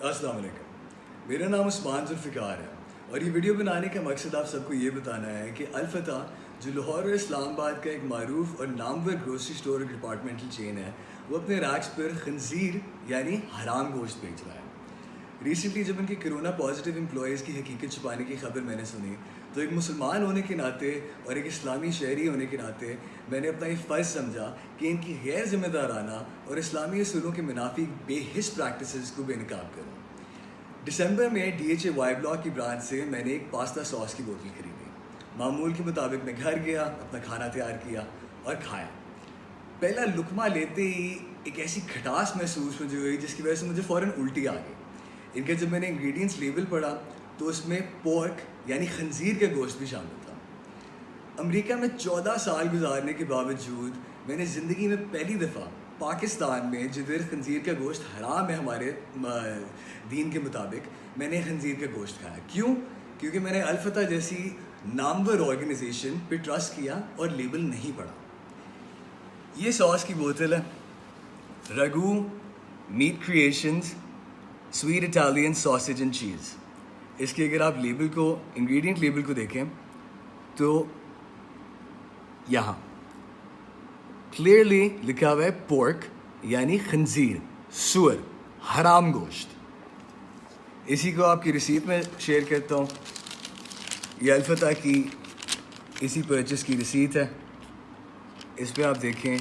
अस्सलाम वालेकुम। मेरा नाम उस्मान जुल्फ़िकार है और ये वीडियो बनाने का मकसद आप सबको ये बताना है कि अल-फतह जो लाहौर और इस्लामाबाद का एक मारूफ और नामवर ग्रोसरी स्टोर और डिपार्टमेंटल चेन है, वो अपने रैक्स पर खंजीर यानी हराम गोश्त बेच रहा है। रिसेंटली जब उनके कोरोना पॉजिटिव एम्प्लॉयज़ की हकीकत छुपाने की खबर मैंने सुनी, तो एक मुसलमान होने के नाते और एक इस्लामी शहरी होने के नाते मैंने अपना ये फ़र्ज़ समझा कि इनकी गैर ज़िम्मेदाराना और इस्लामी असूलों के मुनाफिक बेहिस प्रैक्टिसेस को बेनकाब करूँ। दिसंबर में DHA वाई ब्लॉक की ब्रांच से मैंने एक पास्ता सॉस की बोतल खरीदी। मामूल के मुताबिक मैं घर गया, अपना खाना तैयार किया और खाया। पहला लुकमा लेते ही एक ऐसी खटास महसूस मुझे हुई जिसकी वजह से मुझे फ़ौरन उल्टी आ गई। इनके जब मैंने इंग्रेडिएंट्स लेबल पढ़ा तो उसमें पोर्क यानी खंजीर का गोश्त भी शामिल था। अमेरिका में 14 साल गुजारने के बावजूद मैंने ज़िंदगी में पहली दफ़ा पाकिस्तान में जिधर खंजीर का गोश्त हराम है हमारे दीन के मुताबिक, मैंने खंजीर का गोश्त खाया। क्यों? क्योंकि मैंने अल-फतह जैसी नामवर ऑर्गेनाइजेशन पे ट्रस्ट किया और लेबल नहीं पढ़ा। ये सॉस की बोतल है, Ragu meat creations sweet Italian sausage and cheese. इसके अगर आप लेबल को, इंग्रेडिएंट लेबल को देखें तो यहाँ क्लियरली लिखा हुआ है पोर्क यानी खंजीर, सुअर, हराम गोश्त। इसी को आपकी रिसीट में शेयर करता हूँ। ये अल-फतह की इसी परचेस की रिसीट है। इस पे आप देखें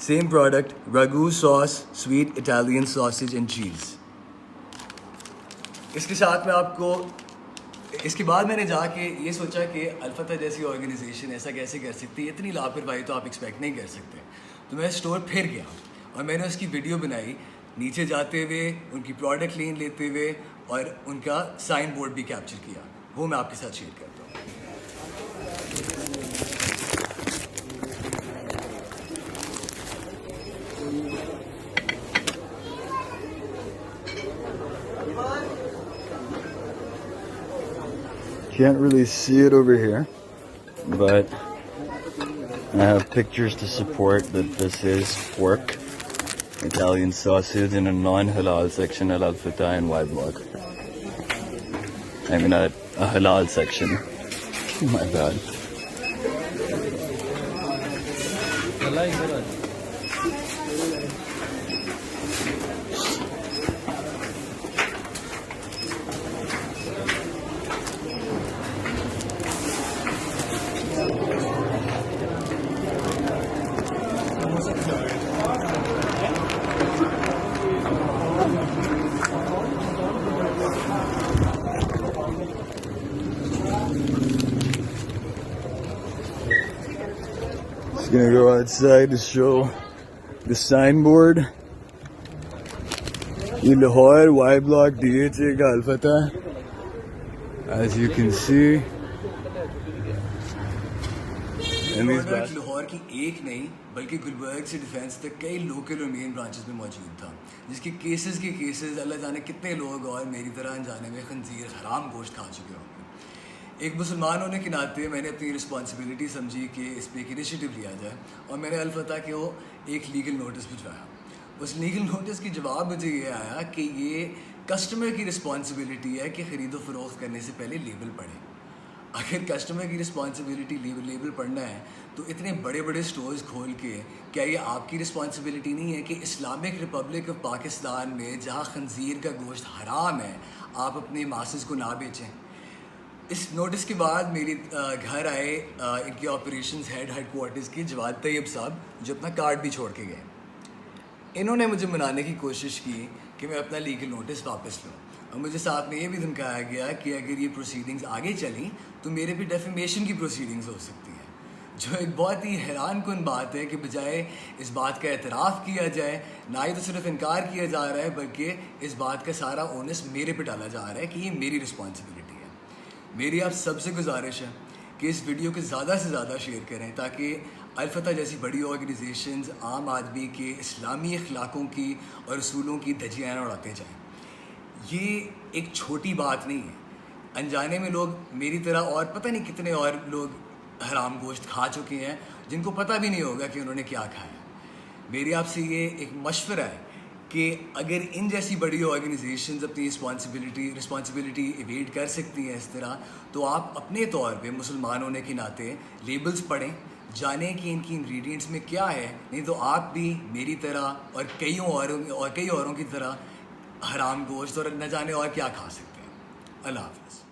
same product, Ragu sauce sweet Italian sausage and cheese. इसके साथ में आपको, इसके बाद मैंने जाके ये सोचा कि अल-फतह जैसी ऑर्गेनाइजेशन ऐसा कैसे कर सकती है, इतनी लापरवाही तो आप एक्सपेक्ट नहीं कर सकते। तो मैं स्टोर फिर गया और मैंने उसकी वीडियो बनाई, नीचे जाते हुए उनकी प्रोडक्ट लेन लेते हुए और उनका साइन बोर्ड भी कैप्चर किया। वो मैं आपके साथ शेयर करता हूँ। Can't really see it over here, but I have pictures to support that this is pork, Italian sausage in a non-halal section at Al-Fitah and Y Block. I mean at a halal section. My bad. Just gonna go outside to show the signboard. ये Lahore Y Block DHA का अल-फतह, as you can see. Lahore की एक नहीं बल्कि गुलबर्ग से defence तक कई local और मेन ब्रांचेस में मौजूद था, जिसके केसेस अल्लाह जाने कितने लोग और मेरी तरह अनजाने में खंजीर हराम गोश्त खा चुके होंगे। एक मुसलमान होने के नाते मैंने अपनी रिस्पॉन्सिबिलिटी समझी कि इस पर एक इनिशिएटिव लिया जाए और मैंने अल-फतह को एक लीगल नोटिस भिजवाया। उस लीगल नोटिस की जवाब मुझे ये आया कि ये कस्टमर की रिस्पॉन्सिबिलिटी है कि ख़रीदो फ़रोख्त करने से पहले लेबल पढ़ें। अगर कस्टमर की रिस्पॉन्सिबिलिटी लेबल पढ़ना है तो इतने बड़े बड़े स्टोर्स खोल के क्या ये आपकी रिस्पॉन्सिबिलिटी नहीं है कि इस्लामिक रिपब्लिक ऑफ पाकिस्तान में जहाँ खंजीर का गोश्त हराम है आप अपने मासेस को ना बेचें? इस नोटिस के बाद मेरे घर आए इनके ऑपरेशंस हेडक्वार्टर्स के जवाद तैयब साहब, जो अपना कार्ड भी छोड़ के गए। इन्होंने मुझे मनाने की कोशिश की कि मैं अपना लीगल नोटिस वापस लूँ और मुझे साथ में ये भी धमकाया गया कि अगर ये प्रोसीडिंग्स आगे चली तो मेरे पे डेफेमेशन की प्रोसीडिंग्स हो सकती है, जो एक बहुत ही हैरान कुन बात है कि बजाय इस बात का एतराफ़ किया जाए, ना ही तो सिर्फ इनकार किया जा रहा है बल्कि इस बात का सारा ओनस मेरे पे डाला जा रहा है कि ये मेरी रिस्पॉन्सिबिलिटी है। मेरी आप सबसे गुजारिश है कि इस वीडियो को ज़्यादा से ज़्यादा शेयर करें ताकि अल-फतह जैसी बड़ी ऑर्गेनाइजेशंस आम आदमी के इस्लामी अखलाकों की और असूलों की धज्जियाँ उड़ाते जाएँ। ये एक छोटी बात नहीं है। अनजाने में लोग मेरी तरह और पता नहीं कितने और लोग हराम गोश्त खा चुके हैं जिनको पता भी नहीं होगा कि उन्होंने क्या खाया। मेरी आपसे ये एक मशवरा है कि अगर इन जैसी बड़ी ऑर्गेनाइजेशंस अपनी रिस्पॉन्सिबिलिटी इवेट कर सकती हैं इस तरह, तो आप अपने तौर पे मुसलमान होने के नाते लेबल्स पढ़ें, जानें कि इनकी इंग्रेडिएंट्स में क्या है, नहीं तो आप भी मेरी तरह और कई औरों की तरह हराम गोश्त और न जाने और क्या खा सकते हैं। अल्लाह हाफ़िज़।